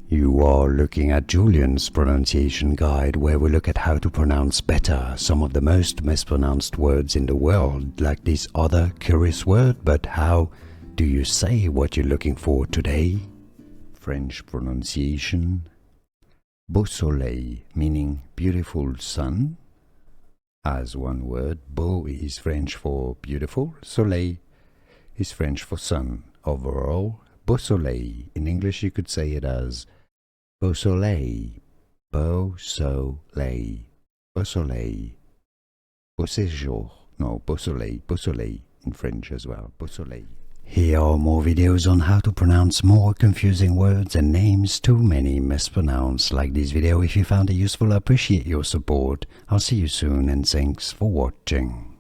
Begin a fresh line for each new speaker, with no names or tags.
You are looking at Julian's pronunciation guide, where we look at how to pronounce better some of the most mispronounced words in the world, like this other curious word. But how do you say what you're looking for today? French pronunciation. Beausoleil, meaning beautiful sun. As one word, beau is French for beautiful, soleil is French for sun. Overall, beausoleil. In English you could say it as beausoleil, beausoleil, beausoleil, beauséjour. No, beausoleil in French as well, beausoleil. Here are more videos on how to pronounce more confusing words and names too many mispronounced. Like this video if you found it useful. I appreciate your support. I'll see you soon and thanks for watching.